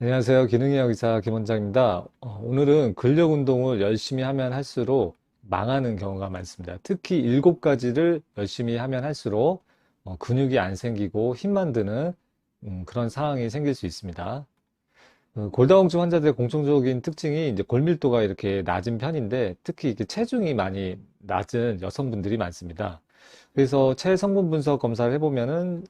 안녕하세요. 기능의학 의사 김원장입니다. 오늘은 근력 운동을 열심히 하면 할수록 망하는 경우가 많습니다. 특히 7가지를 열심히 하면 할수록 근육이 안 생기고 힘만 드는 그런 상황이 생길 수 있습니다. 골다공증 환자들의 공통적인 특징이 이제 골밀도가 이렇게 낮은 편인데 특히 이렇게 체중이 많이 낮은 여성분들이 많습니다. 그래서 체성분 분석 검사를 해보면은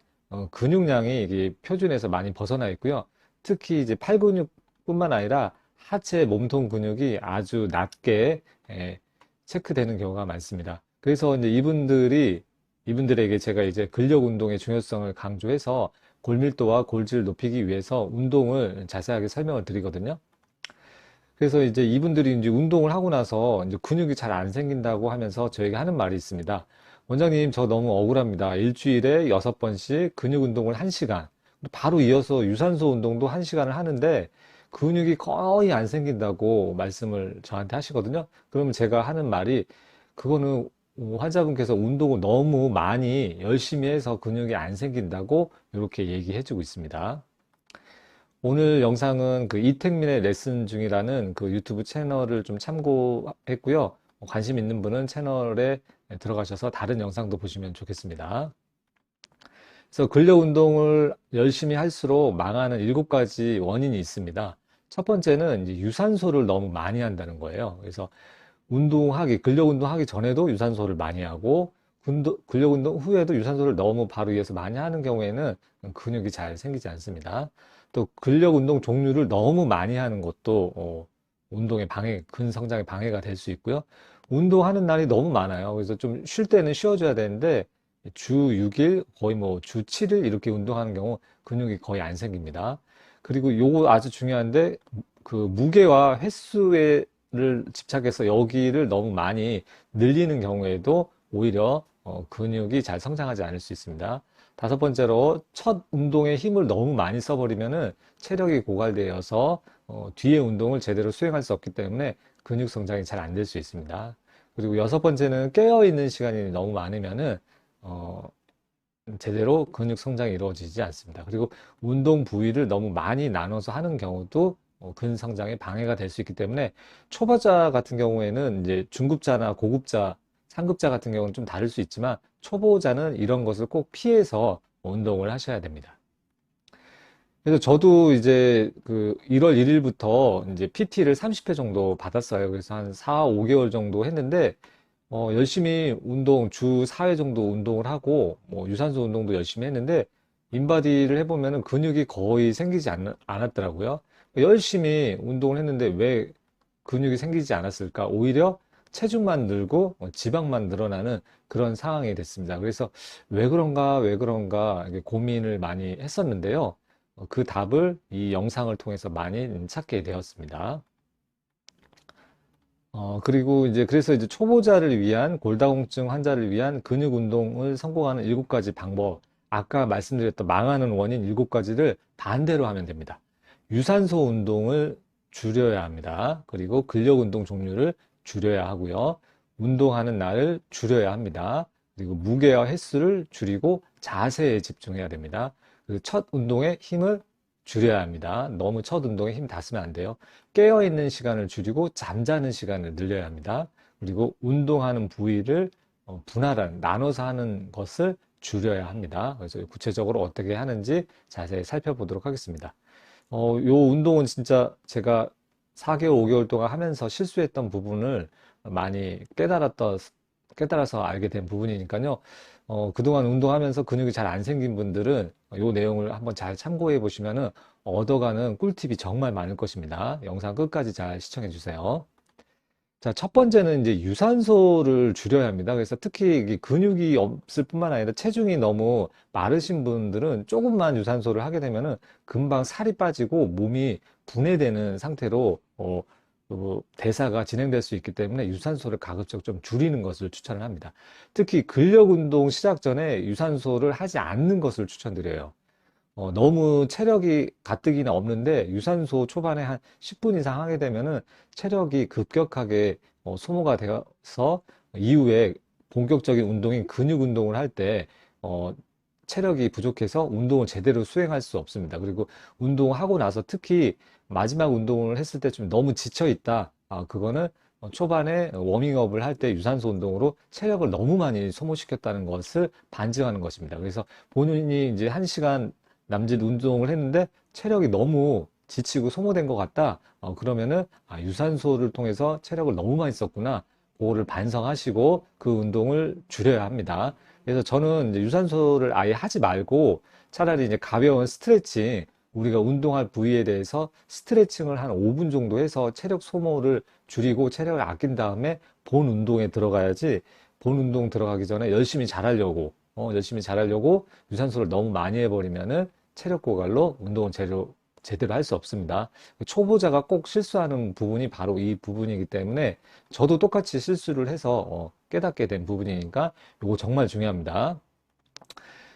근육량이 이게 표준에서 많이 벗어나 있고요. 특히 이제 팔 근육뿐만 아니라 하체 몸통 근육이 아주 낮게 체크되는 경우가 많습니다. 그래서 이제 이분들에게 제가 이제 근력 운동의 중요성을 강조해서 골밀도와 골질을 높이기 위해서 운동을 자세하게 설명을 드리거든요. 그래서 이제 이분들이 이제 운동을 하고 나서 이제 근육이 잘 안 생긴다고 하면서 저에게 하는 말이 있습니다. 원장님, 저 너무 억울합니다. 일주일에 6번씩 근육 운동을 1시간, 바로 이어서 유산소 운동도 1시간을 하는데 근육이 거의 안 생긴다고 말씀을 저한테 하시거든요. 그러면 제가 하는 말이 그거는 환자분께서 운동을 너무 많이 열심히 해서 근육이 안 생긴다고 이렇게 얘기해 주고 있습니다. 오늘 영상은 그 이택민의 레슨 중이라는 그 유튜브 채널을 좀 참고했고요. 관심 있는 분은 채널에 들어가셔서 다른 영상도 보시면 좋겠습니다. 그래서 근력 운동을 열심히 할수록 망하는 7가지 원인이 있습니다. 첫 번째는 이제 유산소를 너무 많이 한다는 거예요. 그래서 근력 운동하기 전에도 유산소를 많이 하고, 근력 운동 후에도 유산소를 너무 바로 위에서 많이 하는 경우에는 근육이 잘 생기지 않습니다. 또 근력 운동 종류를 너무 많이 하는 것도 운동의 근성장의 방해가 될 수 있고요. 운동하는 날이 너무 많아요. 그래서 좀 쉴 때는 쉬어줘야 되는데 주 6일, 거의 뭐 주 7일 이렇게 운동하는 경우 근육이 거의 안 생깁니다. 그리고 요거 아주 중요한데 그 무게와 횟수를 집착해서 여기를 너무 많이 늘리는 경우에도 오히려 근육이 잘 성장하지 않을 수 있습니다. 다섯 번째로 첫 운동에 힘을 너무 많이 써버리면은 체력이 고갈되어서 뒤에 운동을 제대로 수행할 수 없기 때문에 근육 성장이 잘 안 될 수 있습니다. 그리고 여섯 번째는 깨어있는 시간이 너무 많으면은 어, 제대로 근육 성장이 이루어지지 않습니다. 그리고 운동 부위를 너무 많이 나눠서 하는 경우도 근성장에 방해가 될 수 있기 때문에 초보자 같은 경우에는 이제 중급자나 고급자, 상급자 같은 경우는 좀 다를 수 있지만 초보자는 이런 것을 꼭 피해서 운동을 하셔야 됩니다. 그래서 저도 이제 그 1월 1일부터 이제 PT를 30회 정도 받았어요. 그래서 한 4, 5개월 정도 했는데 열심히 주 4회 정도 운동을 하고, 뭐, 유산소 운동도 열심히 했는데, 인바디를 해보면은 근육이 거의 생기지 않았더라고요. 열심히 운동을 했는데 왜 근육이 생기지 않았을까? 오히려 체중만 늘고 지방만 늘어나는 그런 상황이 됐습니다. 그래서 왜 그런가 이게 고민을 많이 했었는데요. 그 답을 이 영상을 통해서 많이 찾게 되었습니다. 그리고 이제 그래서 이제 초보자를 위한 골다공증 환자를 위한 근육 운동을 성공하는 7가지 방법. 아까 말씀드렸던 망하는 원인 7가지를 반대로 하면 됩니다. 유산소 운동을 줄여야 합니다. 그리고 근력 운동 종류를 줄여야 하고요. 운동하는 날을 줄여야 합니다. 그리고 무게와 횟수를 줄이고 자세에 집중해야 됩니다. 그리고 첫 운동에 힘을 줄여야 합니다. 너무 첫 운동에 힘 다 쓰면 안 돼요. 깨어있는 시간을 줄이고 잠자는 시간을 늘려야 합니다. 그리고 운동하는 부위를 나눠서 하는 것을 줄여야 합니다. 그래서 구체적으로 어떻게 하는지 자세히 살펴보도록 하겠습니다. 요 운동은 진짜 제가 4개월, 5개월 동안 하면서 실수했던 부분을 많이 깨달아서 알게 된 부분이니까요. 그동안 운동하면서 근육이 잘 안 생긴 분들은 요 내용을 한번 잘 참고해 보시면은 얻어가는 꿀팁이 정말 많을 것입니다. 영상 끝까지 잘 시청해 주세요. 자, 첫 번째는 이제 유산소를 줄여야 합니다. 그래서 특히 이 근육이 없을 뿐만 아니라 체중이 너무 마르신 분들은 조금만 유산소를 하게 되면은 금방 살이 빠지고 몸이 분해되는 상태로 대사가 진행될 수 있기 때문에 유산소를 가급적 좀 줄이는 것을 추천을 합니다. 특히 근력 운동 시작 전에 유산소를 하지 않는 것을 추천드려요. 너무 체력이 가뜩이나 없는데 유산소 초반에 한 10분 이상 하게 되면은 체력이 급격하게 소모가 되어서 이후에 본격적인 운동인 근육 운동을 할 때, 체력이 부족해서 운동을 제대로 수행할 수 없습니다. 그리고 운동하고 나서 특히 마지막 운동을 했을 때 좀 너무 지쳐 있다. 그거는 초반에 워밍업을 할 때 유산소 운동으로 체력을 너무 많이 소모시켰다는 것을 반증하는 것입니다. 그래서 본인이 이제 1시간 남짓 운동을 했는데 체력이 너무 지치고 소모된 것 같다. 그러면은 유산소를 통해서 체력을 너무 많이 썼구나. 그거를 반성하시고 그 운동을 줄여야 합니다. 그래서 저는 이제 유산소를 아예 하지 말고 차라리 이제 가벼운 스트레칭, 우리가 운동할 부위에 대해서 스트레칭을 한 5분 정도 해서 체력 소모를 줄이고 체력을 아낀 다음에 본 운동에 들어가야지, 본 운동 들어가기 전에 열심히 잘하려고 유산소를 너무 많이 해버리면은 체력 고갈로 운동을 제대로 할 수 없습니다. 초보자가 꼭 실수하는 부분이 바로 이 부분이기 때문에 저도 똑같이 실수를 해서 깨닫게 된 부분이니까 이거 정말 중요합니다.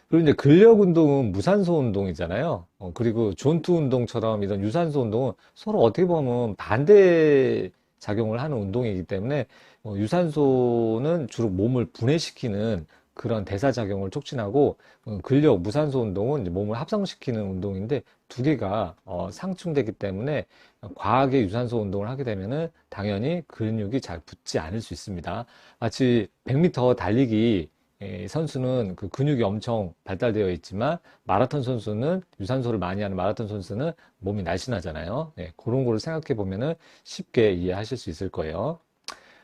그리고 이제 근력 운동은 무산소 운동이잖아요. 그리고 존투 운동처럼 이런 유산소 운동은 서로 어떻게 보면 반대 작용을 하는 운동이기 때문에 유산소는 주로 몸을 분해시키는 그런 대사작용을 촉진하고 근력 무산소 운동은 이제 몸을 합성시키는 운동인데 두 개가 상충되기 때문에 과하게 유산소 운동을 하게 되면은 당연히 근육이 잘 붙지 않을 수 있습니다. 마치 100m 달리기 선수는 그 근육이 엄청 발달되어 있지만 마라톤 선수는 유산소를 많이 하는 마라톤 선수는 몸이 날씬하잖아요. 네, 그런 거를 생각해 보면은 쉽게 이해하실 수 있을 거예요.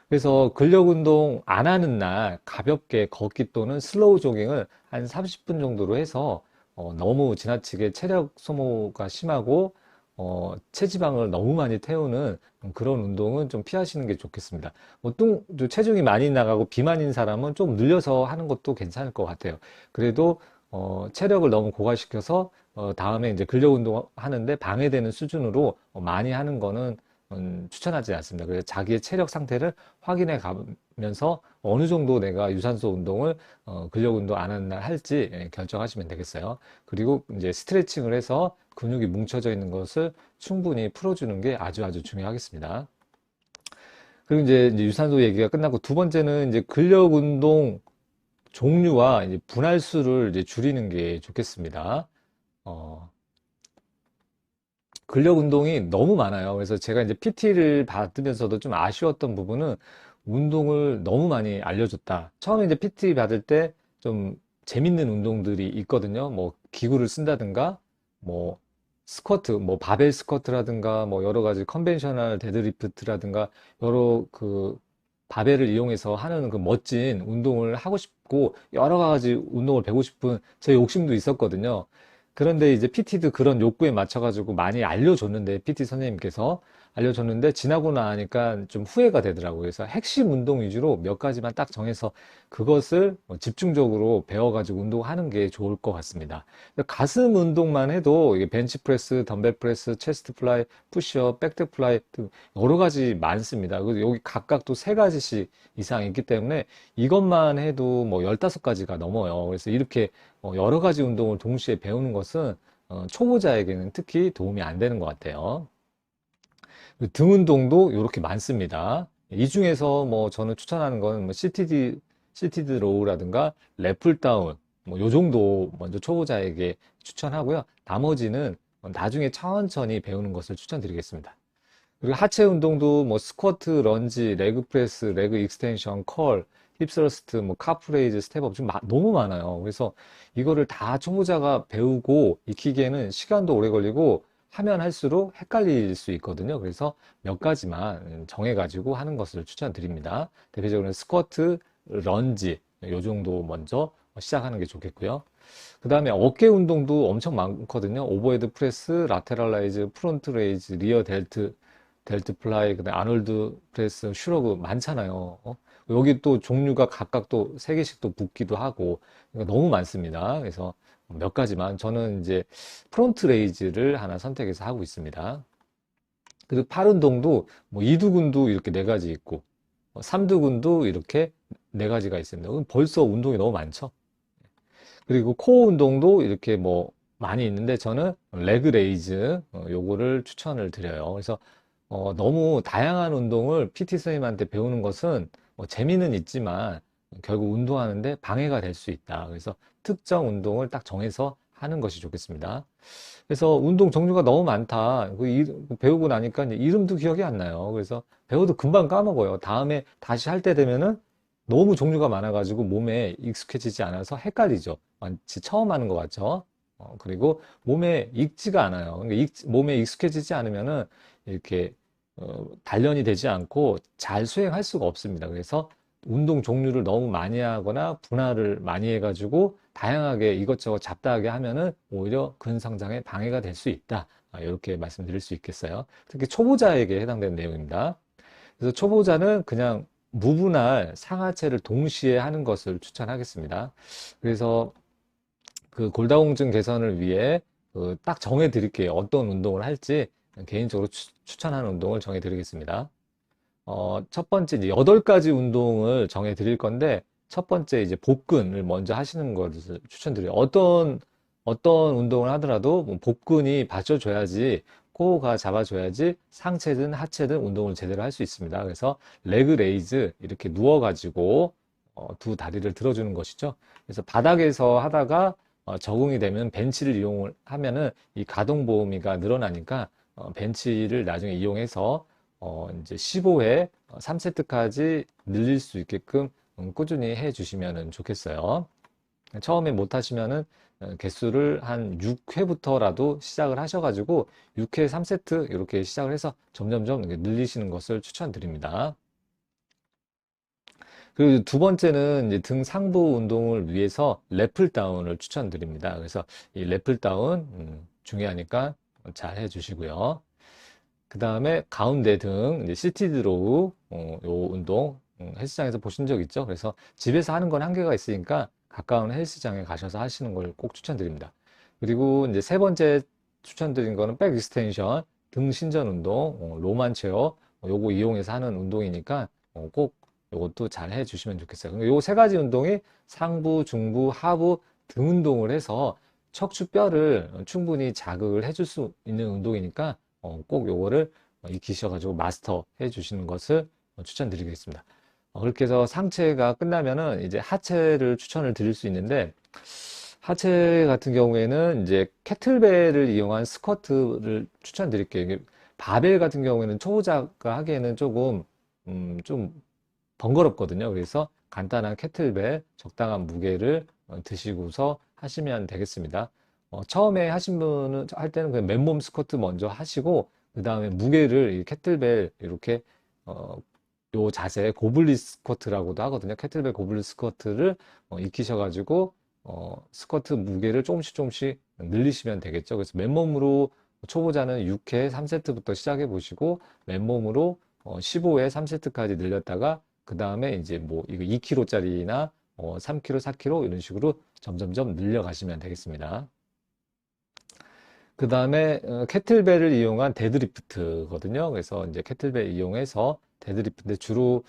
그래서 근력 운동 안 하는 날 가볍게 걷기 또는 슬로우 조깅을 한 30분 정도로 해서 너무 지나치게 체력 소모가 심하고 체지방을 너무 많이 태우는 그런 운동은 좀 피하시는 게 좋겠습니다. 체중이 많이 나가고 비만인 사람은 좀 늘려서 하는 것도 괜찮을 것 같아요. 그래도 체력을 너무 고갈시켜서 다음에 이제 근력 운동 하는데 방해되는 수준으로 많이 하는 거는 추천하지 않습니다. 그래서 자기의 체력 상태를 확인해 가면서 어느 정도 내가 유산소 운동을 근력 운동 안 하는 날 할지 결정하시면 되겠어요. 그리고 이제 스트레칭을 해서 근육이 뭉쳐져 있는 것을 충분히 풀어주는 게 아주 중요하겠습니다. 그리고 이제 유산소 얘기가 끝나고 두 번째는 이제 근력 운동 종류와 이제 분할수를 이제 줄이는 게 좋겠습니다. 어, 근력 운동이 너무 많아요. 그래서 제가 이제 PT를 받으면서도 좀 아쉬웠던 부분은 운동을 너무 많이 알려줬다. 처음에 이제 PT 받을 때 좀 재밌는 운동들이 있거든요. 뭐 기구를 쓴다든가, 뭐 스쿼트, 뭐 바벨 스쿼트라든가, 뭐 여러 가지 컨벤셔널 데드리프트라든가 여러 그 바벨을 이용해서 하는 그 멋진 운동을 하고 싶고 여러 가지 운동을 배우고 싶은 제 욕심도 있었거든요. 그런데 이제 PT도 그런 욕구에 맞춰가지고 많이 알려줬는데, PT 선생님께서 알려줬는데, 지나고 나니까 좀 후회가 되더라고요. 그래서 핵심 운동 위주로 몇 가지만 딱 정해서 그것을 집중적으로 배워가지고 운동하는 게 좋을 것 같습니다. 가슴 운동만 해도 이게 벤치프레스, 덤벨프레스, 체스트 플라이, 푸시업, 백드 플라이 등 여러 가지 많습니다. 그리고 여기 각각 또 세 가지씩 이상 있기 때문에 이것만 해도 뭐 15가지가 넘어요. 그래서 이렇게 여러 가지 운동을 동시에 배우는 것은 초보자에게는 특히 도움이 안 되는 것 같아요. 등 운동도 이렇게 많습니다. 이 중에서 뭐 저는 추천하는 건 뭐 시티드 로우라든가 랩풀 다운 뭐 요 정도 먼저 초보자에게 추천하고요. 나머지는 나중에 천천히 배우는 것을 추천드리겠습니다. 그리고 하체 운동도 뭐 스쿼트, 런지, 레그 프레스, 레그 익스텐션, 컬, 힙스러스트, 뭐 카프레이즈, 스텝업 좀 너무 많아요. 그래서 이거를 다 초보자가 배우고 익히기에는 시간도 오래 걸리고 하면 할수록 헷갈릴 수 있거든요. 그래서 몇 가지만 정해가지고 하는 것을 추천드립니다. 대표적으로 스쿼트, 런지 요 정도 먼저 시작하는 게 좋겠고요. 그 다음에 어깨 운동도 엄청 많거든요. 오버헤드 프레스, 라테랄 라이즈, 프론트 레이즈, 리어 델트 플라이, 그다음에 아놀드 프레스, 슈러그 많잖아요. 여기 또 종류가 각각 또 세 개씩 또 붙기도 하고 그러니까 너무 많습니다. 그래서 몇 가지만 저는 이제 프론트 레이즈를 하나 선택해서 하고 있습니다. 그리고 팔 운동도 뭐 이두근도 이렇게 네 가지 있고 삼두근도 이렇게 네 가지가 있습니다. 그럼 벌써 운동이 너무 많죠. 그리고 코어 운동도 이렇게 뭐 많이 있는데 저는 레그 레이즈 요거를 추천을 드려요. 그래서 너무 다양한 운동을 PT 선생님한테 배우는 것은 재미는 있지만 결국 운동하는데 방해가 될 수 있다. 그래서 특정 운동을 딱 정해서 하는 것이 좋겠습니다. 그래서 운동 종류가 너무 많다. 배우고 나니까 이제 이름도 기억이 안 나요. 그래서 배워도 금방 까먹어요. 다음에 다시 할 때 되면은 너무 종류가 많아가지고 몸에 익숙해지지 않아서 헷갈리죠. 마치 처음 하는 것 같죠. 그리고 몸에 익지가 않아요. 그러니까 몸에 익숙해지지 않으면은 이렇게 단련이 되지 않고 잘 수행할 수가 없습니다. 그래서 운동 종류를 너무 많이 하거나 분할을 많이 해가지고 다양하게 이것저것 잡다하게 하면은 오히려 근성장에 방해가 될 수 있다. 이렇게 말씀드릴 수 있겠어요. 특히 초보자에게 해당되는 내용입니다. 그래서 초보자는 그냥 무분할 상하체를 동시에 하는 것을 추천하겠습니다. 그래서 그 골다공증 개선을 위해 딱 정해 드릴게요. 어떤 운동을 할지 개인적으로 추천하는 운동을 정해 드리겠습니다. 첫 번째 이제 8가지 운동을 정해 드릴 건데 첫 번째 이제 복근을 먼저 하시는 것을 추천드려요. 어떤 운동을 하더라도 뭐 복근이 받쳐줘야지 코어가 잡아줘야지 상체든 하체든 운동을 제대로 할 수 있습니다. 그래서 레그 레이즈 이렇게 누워가지고 두 다리를 들어주는 것이죠. 그래서 바닥에서 하다가 적응이 되면 벤치를 이용을 하면은 이 가동 범위가 늘어나니까 벤치를 나중에 이용해서 이제 15회 3세트까지 늘릴 수 있게끔 꾸준히 해 주시면 좋겠어요. 처음에 못 하시면은 개수를 한 6회부터라도 시작을 하셔가지고 6회 3세트 이렇게 시작을 해서 점점점 늘리시는 것을 추천드립니다. 그리고 두 번째는 이제 등 상부 운동을 위해서 래플 다운을 추천드립니다. 그래서 이 래플 다운 중요하니까 잘 해주시고요. 그 다음에 가운데 등 이제 시티드 로우 요 운동 헬스장에서 보신 적 있죠? 그래서 집에서 하는 건 한계가 있으니까 가까운 헬스장에 가셔서 하시는 걸 꼭 추천드립니다. 그리고 이제 세 번째 추천드린 거는 백 익스텐션 등 신전 운동 로만 체어 요거 이용해서 하는 운동이니까 꼭 요것도 잘 해주시면 좋겠어요. 요 세 가지 운동이 상부, 중부, 하부 등 운동을 해서 척추뼈를 충분히 자극을 해줄 수 있는 운동이니까 꼭 요거를 익히셔가지고 마스터 해 주시는 것을 추천드리겠습니다. 그렇게 해서 상체가 끝나면은 이제 하체를 추천을 드릴 수 있는데 하체 같은 경우에는 이제 캐틀벨을 이용한 스쿼트를 추천드릴게요. 이게 바벨 같은 경우에는 초보자가 하기에는 조금 좀 번거롭거든요. 그래서 간단한 캐틀벨 적당한 무게를 드시고서 하시면 되겠습니다. 처음에 하신 분은 할 때는 그냥 맨몸 스쿼트 먼저 하시고 그 다음에 무게를 이 캐틀벨 이렇게 요 자세 고블리 스쿼트라고도 하거든요. 캐틀벨 고블리 스쿼트를 익히셔가지고 스쿼트 무게를 조금씩 늘리시면 되겠죠. 그래서 맨몸으로 초보자는 6회 3세트부터 시작해 보시고 맨몸으로 15회 3세트까지 늘렸다가 그 다음에 이제 뭐 이거 2kg짜리나 3kg, 4kg 이런 식으로 점점점 늘려가시면 되겠습니다. 그 다음에 캐틀벨을 이용한 데드리프트거든요. 그래서 이제 캐틀벨 이용해서 데드리프트 주로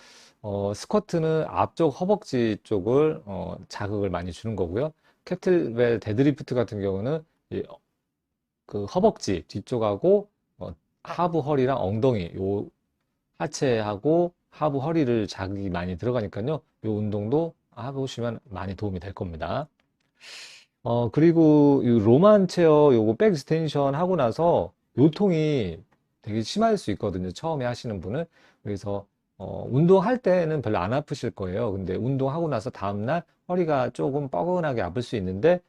스쿼트는 앞쪽 허벅지 쪽을 자극을 많이 주는 거고요. 캐틀벨 데드리프트 같은 경우는 그 허벅지 뒤쪽하고 하부 허리랑 엉덩이 요 하체하고 하부 허리를 자극이 많이 들어가니까요. 요 운동도 해보시면 많이 도움이 될 겁니다. 그리고 이 로만 체어 요거 백 익스텐션 하고 나서 요통이 되게 심할 수 있거든요. 처음에 하시는 분은. 그래서 운동할 때는 별로 안 아프실 거예요. 근데 운동하고 나서 다음날 허리가 조금 뻐근하게 아플 수 있는데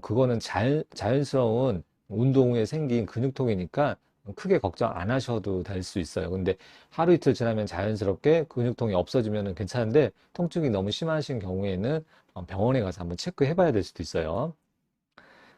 그거는 자연스러운 운동 후에 생긴 근육통이니까 크게 걱정 안 하셔도 될 수 있어요. 근데 하루 이틀 지나면 자연스럽게 근육통이 없어지면 괜찮은데 통증이 너무 심하신 경우에는 병원에 가서 한번 체크해 봐야 될 수도 있어요.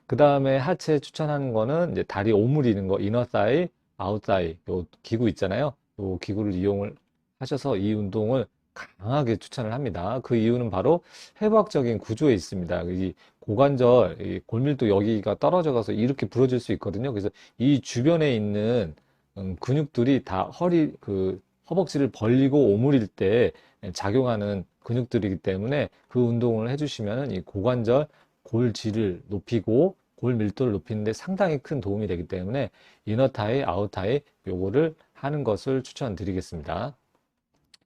그 다음에 하체 추천하는 거는 이제 다리 오므리는 거, 이너 사이, 아웃 사이, 요 기구 있잖아요. 요 기구를 이용을 하셔서 이 운동을 강하게 추천을 합니다. 그 이유는 바로 해부학적인 구조에 있습니다. 이 고관절, 이 골밀도 여기가 떨어져 가서 이렇게 부러질 수 있거든요. 그래서 이 주변에 있는 근육들이 다 허벅지를 벌리고 오므릴 때 작용하는 근육들이기 때문에 그 운동을 해주시면 이 고관절, 골질을 높이고 골 밀도를 높이는데 상당히 큰 도움이 되기 때문에 이너 타이, 아웃 타이 요거를 하는 것을 추천드리겠습니다.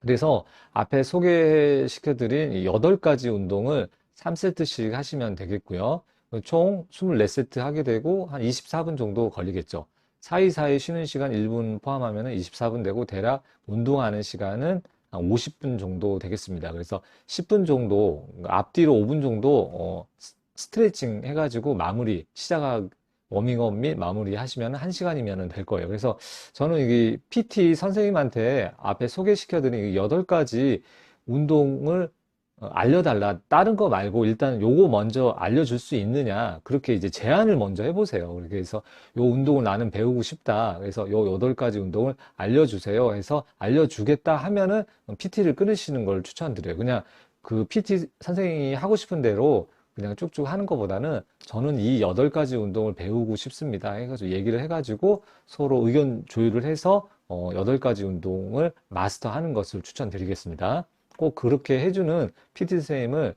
그래서 앞에 소개시켜드린 이 8가지 운동을 3세트씩 하시면 되겠고요. 총 24세트 하게 되고 한 24분 정도 걸리겠죠. 사이사이 쉬는 시간 1분 포함하면 24분 되고 대략 운동하는 시간은 한 50분 정도 되겠습니다. 그래서 10분 정도, 앞뒤로 5분 정도 스트레칭 해가지고 마무리, 워밍업 및 마무리 하시면 1시간이면 될 거예요. 그래서 저는 이 PT 선생님한테 앞에 소개시켜드린 8가지 운동을 알려달라. 다른 거 말고 일단 요거 먼저 알려줄 수 있느냐. 그렇게 이제 제안을 먼저 해보세요. 그래서 요 운동을 나는 배우고 싶다. 그래서 요 8가지 운동을 알려주세요. 해서 알려주겠다 하면은 PT를 끊으시는 걸 추천드려요. 그냥 그 PT 선생님이 하고 싶은 대로 그냥 쭉쭉 하는 것보다는 저는 이 8가지 운동을 배우고 싶습니다. 해가지고 얘기를 해가지고 서로 의견 조율을 해서 8가지 운동을 마스터하는 것을 추천드리겠습니다. 꼭 그렇게 해주는 PT 선생님을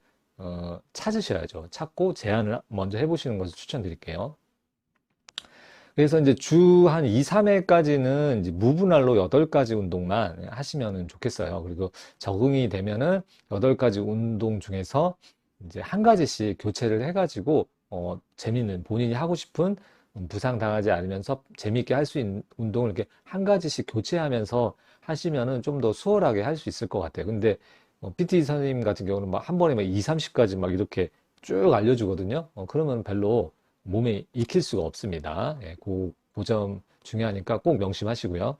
찾으셔야죠. 찾고 제안을 먼저 해보시는 것을 추천드릴게요. 그래서 이제 주 한 2, 3회까지는 이제 무분할로 8가지 운동만 하시면 좋겠어요. 그리고 적응이 되면은 8가지 운동 중에서 이제 한 가지씩 교체를 해가지고 재밌는 본인이 하고 싶은 부상 당하지 않으면서 재밌게 할 수 있는 운동을 이렇게 한 가지씩 교체하면서 하시면은 좀 더 수월하게 할 수 있을 것 같아요. 근데 PT 선생님 같은 경우는 막 한 번에 막 2, 30가지 막 이렇게 쭉 알려주거든요. 그러면 별로 몸에 익힐 수가 없습니다. 예, 그 점 중요하니까 꼭 명심하시고요.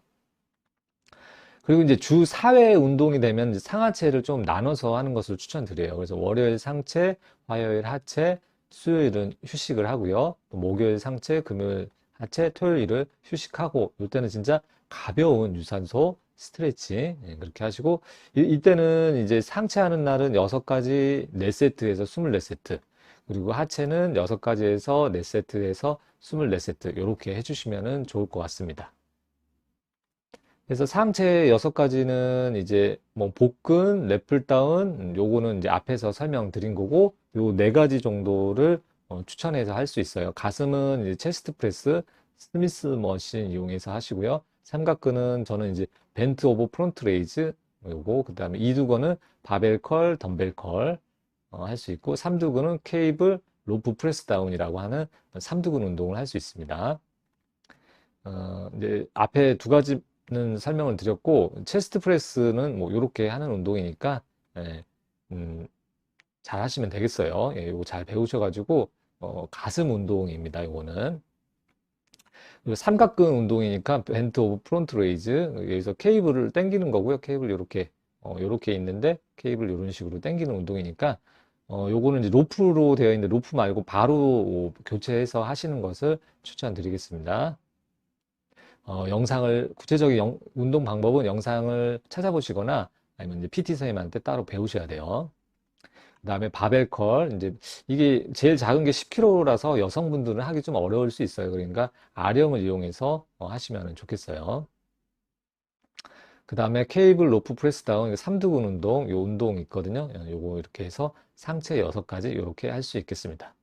그리고 이제 주 4회 운동이 되면 이제 상하체를 좀 나눠서 하는 것을 추천드려요. 그래서 월요일 상체, 화요일 하체, 수요일은 휴식을 하고요. 또 목요일 상체, 금요일 하체, 토요일을 휴식하고, 이때는 진짜 가벼운 유산소 스트레칭 그렇게 하시고, 이때는 이제 상체 하는 날은 6가지 4세트에서 24세트, 그리고 하체는 6가지에서 4세트에서 24세트 이렇게 해주시면 좋을 것 같습니다. 그래서 상체 6가지는 이제 뭐 복근, 랩풀다운 요거는 이제 앞에서 설명드린 거고 요 4가지 정도를 추천해서 할 수 있어요. 가슴은 이제 체스트 프레스, 스미스 머신 이용해서 하시고요. 삼각근은 저는 이제 벤트 오버 프론트 레이즈 요거 그다음에 이두근은 바벨 컬, 덤벨 컬 할 수 있고 삼두근은 케이블 로프 프레스 다운이라고 하는 삼두근 운동을 할 수 있습니다. 이제 앞에 2가지는 설명을 드렸고, 체스트 프레스는 뭐, 요렇게 하는 운동이니까, 예, 음, 잘 하시면 되겠어요. 예, 요거 잘 배우셔가지고, 가슴 운동입니다, 요거는. 그리고 삼각근 운동이니까, 벤트 오브 프론트 레이즈. 여기서 케이블을 당기는 거고요. 케이블 요렇게, 요렇게 있는데, 케이블 요런 식으로 당기는 운동이니까, 요거는 이제 로프로 되어 있는데, 로프 말고 바로 교체해서 하시는 것을 추천드리겠습니다. 영상을 구체적인 운동 방법은 영상을 찾아보시거나 아니면 이제 PT 선생님한테 따로 배우셔야 돼요. 그다음에 바벨 컬 이제 이게 제일 작은 게 10kg라서 여성분들은 하기 좀 어려울 수 있어요. 그러니까 아령을 이용해서 하시면 좋겠어요. 그다음에 케이블 로프 프레스 다운 삼두근 운동 요 운동 있거든요. 요거 이렇게 해서 상체 6가지 이렇게 할 수 있겠습니다.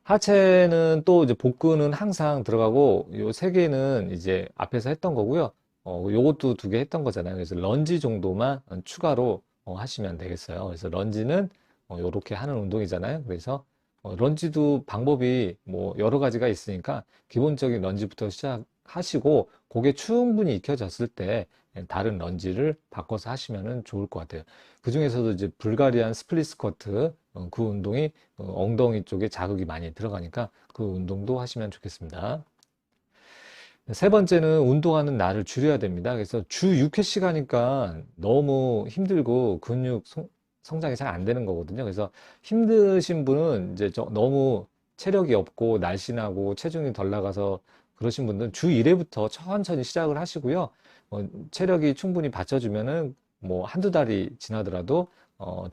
하체는 또 이제 복근은 항상 들어가고 요 3개는 이제 앞에서 했던 거고요. 요것도 2개 했던 거잖아요. 그래서 런지 정도만 추가로 하시면 되겠어요. 그래서 런지는 요렇게 하는 운동이잖아요. 그래서 런지도 방법이 뭐 여러 가지가 있으니까 기본적인 런지부터 시작하시고 그게 충분히 익혀졌을 때 다른 런지를 바꿔서 하시면 좋을 것 같아요. 그 중에서도 이제 불가리안 스플릿 스쿼트 그 운동이 엉덩이 쪽에 자극이 많이 들어가니까 그 운동도 하시면 좋겠습니다. 세 번째는 운동하는 날을 줄여야 됩니다. 그래서 주 6회씩 하니까 너무 힘들고 근육 성장이 잘 안 되는 거거든요. 그래서 힘드신 분은 이제 너무 체력이 없고 날씬하고 체중이 덜 나가서 그러신 분들은 주 1회부터 천천히 시작을 하시고요. 체력이 충분히 받쳐주면은 뭐 한두 달이 지나더라도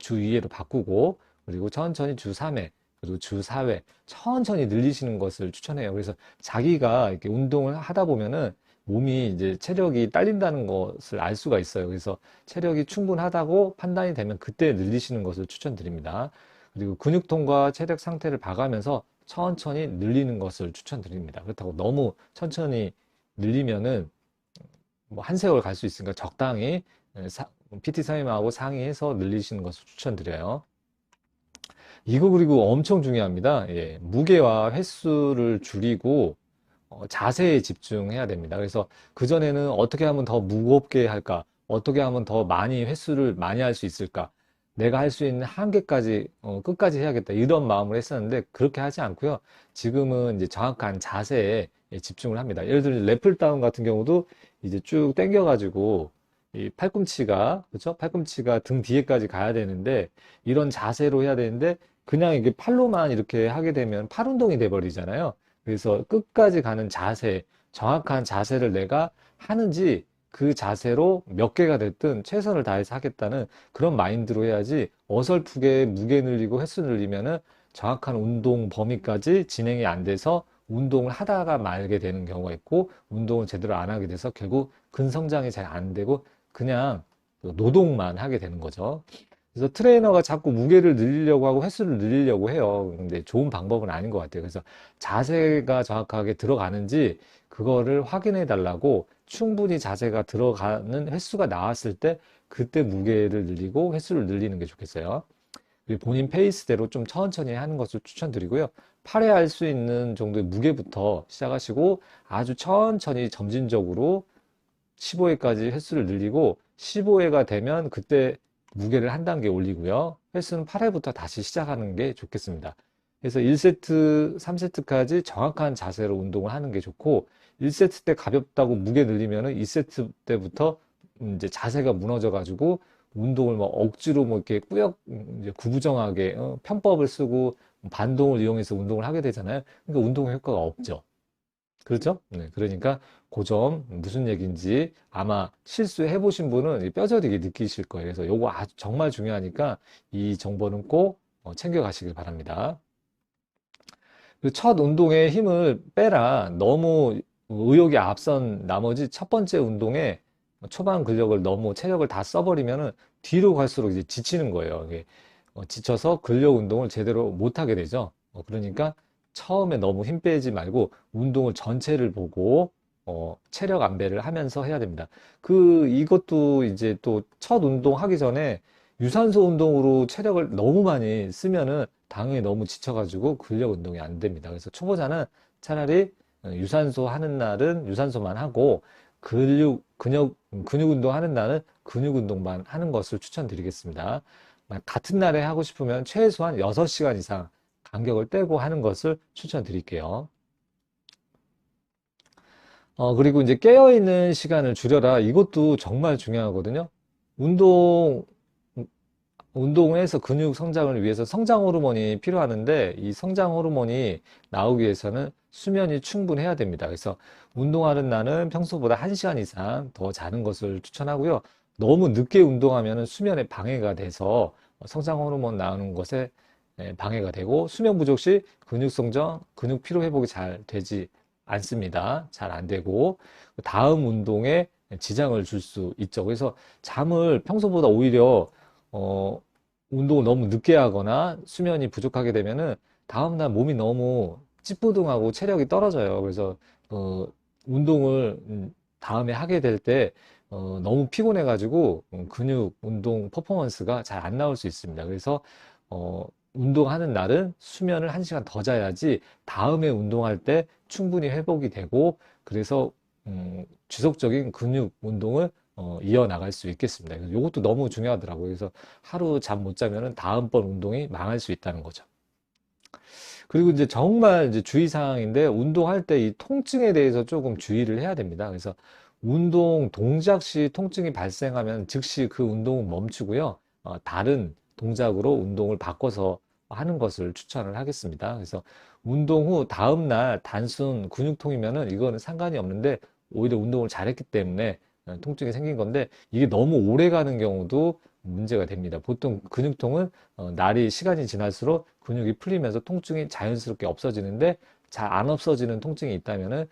주 2회로 바꾸고 그리고 천천히 주 3회 그리고 주 4회 천천히 늘리시는 것을 추천해요. 그래서 자기가 이렇게 운동을 하다 보면은 몸이 이제 체력이 딸린다는 것을 알 수가 있어요. 그래서 체력이 충분하다고 판단이 되면 그때 늘리시는 것을 추천드립니다. 그리고 근육통과 체력 상태를 봐가면서 천천히 늘리는 것을 추천드립니다. 그렇다고 너무 천천히 늘리면은 뭐 한 세월 갈 수 있으니까 적당히 PT 선생님하고 상의해서 늘리시는 것을 추천드려요. 이거 그리고 엄청 중요합니다. 예, 무게와 횟수를 줄이고 자세에 집중해야 됩니다. 그래서 그전에는 어떻게 하면 더 무겁게 할까? 어떻게 하면 더 많이 횟수를 많이 할 수 있을까? 내가 할 수 있는 한계까지, 끝까지 해야겠다. 이런 마음으로 했었는데, 그렇게 하지 않고요. 지금은 이제 정확한 자세에 집중을 합니다. 예를 들어, 래플다운 같은 경우도 이제 쭉 당겨가지고, 이 팔꿈치가, 그렇죠? 팔꿈치가 등 뒤에까지 가야 되는데, 이런 자세로 해야 되는데, 그냥 이게 팔로만 이렇게 하게 되면 팔 운동이 돼버리잖아요. 그래서 끝까지 가는 자세, 정확한 자세를 내가 하는지 그 자세로 몇 개가 됐든 최선을 다해서 하겠다는 그런 마인드로 해야지 어설프게 무게 늘리고 횟수 늘리면은 정확한 운동 범위까지 진행이 안 돼서 운동을 하다가 말게 되는 경우가 있고 운동을 제대로 안 하게 돼서 결국 근성장이 잘 안 되고 그냥 노동만 하게 되는 거죠. 그래서 트레이너가 자꾸 무게를 늘리려고 하고 횟수를 늘리려고 해요. 근데 좋은 방법은 아닌 것 같아요. 그래서 자세가 정확하게 들어가는지 그거를 확인해 달라고 충분히 자세가 들어가는 횟수가 나왔을 때 그때 무게를 늘리고 횟수를 늘리는 게 좋겠어요. 그리고 본인 페이스대로 좀 천천히 하는 것을 추천드리고요. 팔에 할 수 있는 정도의 무게부터 시작하시고 아주 천천히 점진적으로 15회까지 횟수를 늘리고 15회가 되면 그때 무게를 한 단계 올리고요. 횟수는 8회부터 다시 시작하는 게 좋겠습니다. 그래서 1세트, 3세트까지 정확한 자세로 운동을 하는 게 좋고 1세트 때 가볍다고 무게 늘리면은 2세트 때부터 이제 자세가 무너져 가지고 운동을 뭐 억지로 뭐 이렇게 꾸역 이제 구부정하게 편법을 쓰고 반동을 이용해서 운동을 하게 되잖아요. 그러니까 운동 효과가 없죠. 그렇죠? 네, 그러니까 그 점 무슨 얘기인지 아마 실수해 보신 분은 뼈저리게 느끼실 거예요. 그래서 요거 아주 정말 중요하니까 이 정보는 꼭 챙겨 가시길 바랍니다. 그 첫 운동에 힘을 빼라. 너무 의욕이 앞선 나머지 첫 번째 운동에 초반 근력을 너무 체력을 다 써버리면은 뒤로 갈수록 이제 지치는 거예요. 이게 지쳐서 근력 운동을 제대로 못 하게 되죠. 그러니까 처음에 너무 힘 빼지 말고 운동을 전체를 보고 체력 안배를 하면서 해야 됩니다. 이것도 이제 또 첫 운동 하기 전에 유산소 운동으로 체력을 너무 많이 쓰면은 당연히 너무 지쳐가지고 근력 운동이 안 됩니다. 그래서 초보자는 차라리 유산소 하는 날은 유산소만 하고 근육 운동 하는 날은 근육 운동만 하는 것을 추천드리겠습니다. 같은 날에 하고 싶으면 최소한 6시간 이상 간격을 떼고 하는 것을 추천드릴게요. 그리고 이제 깨어있는 시간을 줄여라. 이것도 정말 중요하거든요. 운동, 운동을 해서 근육 성장을 위해서 성장 호르몬이 필요하는데 이 성장 호르몬이 나오기 위해서는 수면이 충분해야 됩니다. 그래서 운동하는 날은 평소보다 1시간 이상 더 자는 것을 추천하고요. 너무 늦게 운동하면 수면에 방해가 돼서 성장 호르몬 나오는 것에 방해가 되고 수면 부족 시 근육 성장, 근육 피로 회복이 잘 되지 않습니다. 잘 안 되고 다음 운동에 지장을 줄 수 있죠. 그래서 잠을 평소보다 오히려 운동을 너무 늦게 하거나 수면이 부족하게 되면은 다음날 몸이 너무 찌뿌둥하고 체력이 떨어져요. 그래서 운동을 다음에 하게 될 때 너무 피곤해가지고 근육 운동 퍼포먼스가 잘 안 나올 수 있습니다. 그래서 운동하는 날은 수면을 1시간 더 자야지 다음에 운동할 때 충분히 회복이 되고 그래서 지속적인 근육 운동을 이어나갈 수 있겠습니다. 이것도 너무 중요하더라고요. 그래서 하루 잠 못 자면은 다음번 운동이 망할 수 있다는 거죠. 그리고 이제 정말 이제 주의사항인데 운동할 때 이 통증에 대해서 조금 주의를 해야 됩니다. 그래서 운동 동작 시 통증이 발생하면 즉시 그 운동은 멈추고요. 다른 동작으로 운동을 바꿔서 하는 것을 추천을 하겠습니다. 그래서 운동 후 다음날 단순 근육통이면은 이거는 상관이 없는데 오히려 운동을 잘했기 때문에 통증이 생긴 건데 이게 너무 오래 가는 경우도 문제가 됩니다. 보통 근육통은 날이 시간이 지날수록 근육이 풀리면서 통증이 자연스럽게 없어지는데 잘 안 없어지는 통증이 있다면은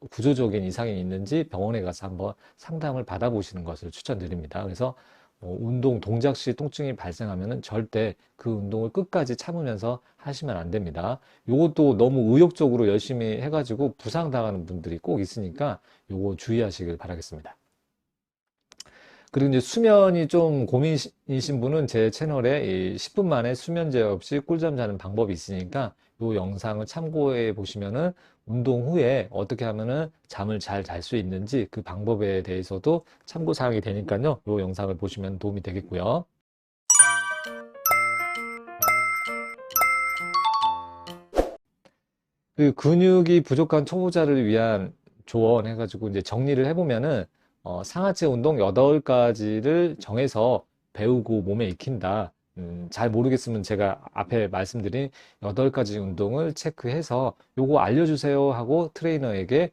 구조적인 이상이 있는지 병원에 가서 한번 상담을 받아보시는 것을 추천드립니다. 그래서 운동 동작 시 통증이 발생하면은 절대 그 운동을 끝까지 참으면서 하시면 안 됩니다. 요것도 너무 의욕적으로 열심히 해가지고 부상당하는 분들이 꼭 있으니까 요거 주의하시길 바라겠습니다. 그리고 이제 수면이 좀 고민이신 분은 제 채널에 이 10분 만에 수면 제한 없이 꿀잠 자는 방법이 있으니까 이 영상을 참고해 보시면은 운동 후에 어떻게 하면은 잠을 잘 잘 수 있는지 그 방법에 대해서도 참고 사항이 되니까요. 이 영상을 보시면 도움이 되겠고요. 그 근육이 부족한 초보자를 위한 조언 해가지고 이제 정리를 해보면은 상하체 운동 8가지를 정해서 배우고 몸에 익힌다. 잘 모르겠으면 제가 앞에 말씀드린 8가지 운동을 체크해서 요거 알려주세요 하고 트레이너에게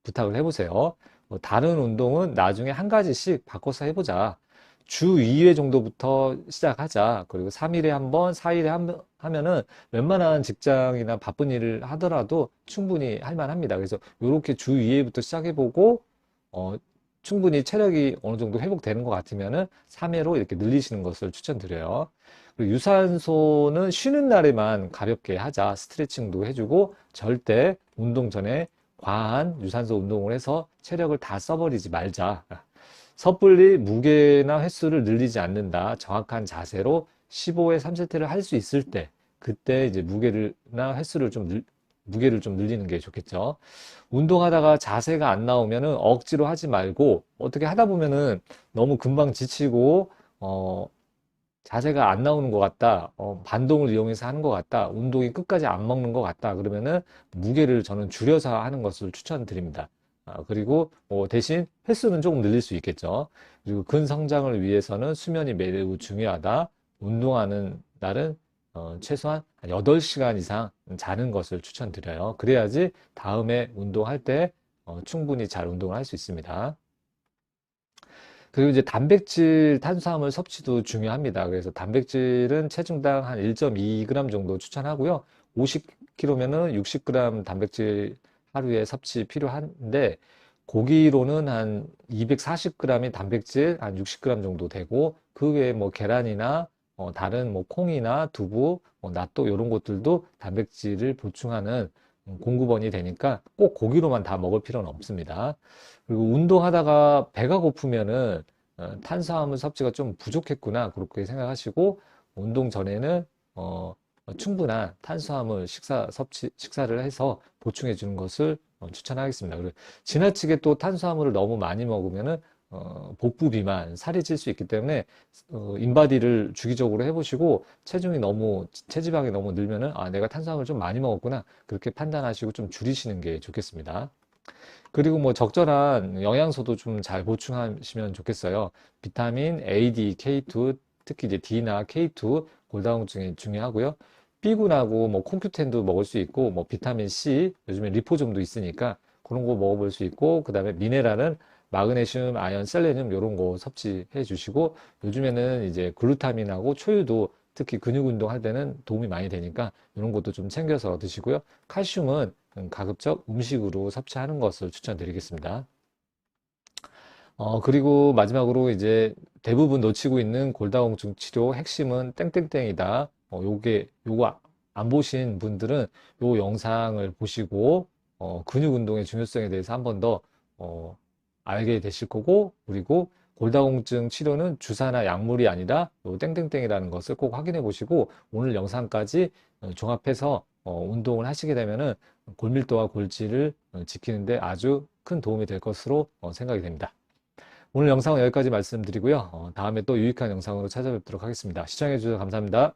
부탁을 해보세요. 다른 운동은 나중에 한 가지씩 바꿔서 해보자. 주 2회 정도부터 시작하자. 그리고 3일에 한 번, 4일에 한 번 하면은 웬만한 직장이나 바쁜 일을 하더라도 충분히 할 만합니다. 그래서 이렇게 주 2회부터 시작해보고, 충분히 체력이 어느 정도 회복되는 것 같으면은 3회로 이렇게 늘리시는 것을 추천드려요. 그리고 유산소는 쉬는 날에만 가볍게 하자. 스트레칭도 해주고, 절대 운동 전에 과한 유산소 운동을 해서 체력을 다 써버리지 말자. 섣불리 무게나 횟수를 늘리지 않는다. 정확한 자세로 15회 3세트를 할 수 있을 때, 그때 이제 무게나 횟수를 무게를 좀 늘리는 게 좋겠죠. 운동하다가 자세가 안 나오면은 억지로 하지 말고, 어떻게 하다 보면은 너무 금방 지치고, 자세가 안 나오는 것 같다. 반동을 이용해서 하는 것 같다. 운동이 끝까지 안 먹는 것 같다. 그러면은 무게를 저는 줄여서 하는 것을 추천드립니다. 그리고 대신 횟수는 조금 늘릴 수 있겠죠. 그리고 근성장을 위해서는 수면이 매우 중요하다. 운동하는 날은 최소한 8시간 이상 자는 것을 추천드려요. 그래야지 다음에 운동할 때 충분히 잘 운동을 할 수 있습니다. 그리고 이제 단백질, 탄수화물 섭취도 중요합니다. 그래서 단백질은 체중당 한 1.2g 정도 추천하고요. 50kg면은 60g 단백질 하루에 섭취 필요한데, 고기로는 한 240g의 단백질 한 60g 정도 되고, 그 외에 뭐 계란이나 다른 뭐 콩이나 두부, 낫또 이런 것들도 단백질을 보충하는 공급원이 되니까 꼭 고기로만 다 먹을 필요는 없습니다. 그리고 운동하다가 배가 고프면은 탄수화물 섭취가 좀 부족했구나 그렇게 생각하시고 운동 전에는 충분한 탄수화물 식사를 해서 보충해 주는 것을 추천하겠습니다. 그리고 지나치게 또 탄수화물을 너무 많이 먹으면은 복부 비만, 살이 찔 수 있기 때문에 인바디를 주기적으로 해보시고 체지방이 너무 늘면은 내가 탄수화물 좀 많이 먹었구나 그렇게 판단하시고 좀 줄이시는 게 좋겠습니다. 그리고 뭐 적절한 영양소도 좀 잘 보충하시면 좋겠어요. 비타민 A, D, K2, 특히 이제 D나 K2 골다공증이 중요하고요. B군하고 뭐 콩큐텐도 먹을 수 있고 뭐 비타민 C, 요즘에 리포좀도 있으니까 그런 거 먹어볼 수 있고 그다음에 미네랄은 마그네슘, 아연, 셀레늄 이런 거 섭취해 주시고 요즘에는 이제 글루타민하고 초유도 특히 근육 운동할 때는 도움이 많이 되니까 이런 것도 좀 챙겨서 드시고요. 칼슘은 가급적 음식으로 섭취하는 것을 추천드리겠습니다. 그리고 마지막으로 이제 대부분 놓치고 있는 골다공증 치료 핵심은 땡땡땡이다. 요거 안 보신 분들은 요 영상을 보시고, 근육 운동의 중요성에 대해서 한 번 더, 알게 되실 거고, 그리고 골다공증 치료는 주사나 약물이 아니라 요 땡땡땡이라는 것을 꼭 확인해 보시고, 오늘 영상까지 종합해서 운동을 하시게 되면은 골밀도와 골질을 지키는데 아주 큰 도움이 될 것으로 생각이 됩니다. 오늘 영상은 여기까지 말씀드리고요. 다음에 또 유익한 영상으로 찾아뵙도록 하겠습니다. 시청해 주셔서 감사합니다.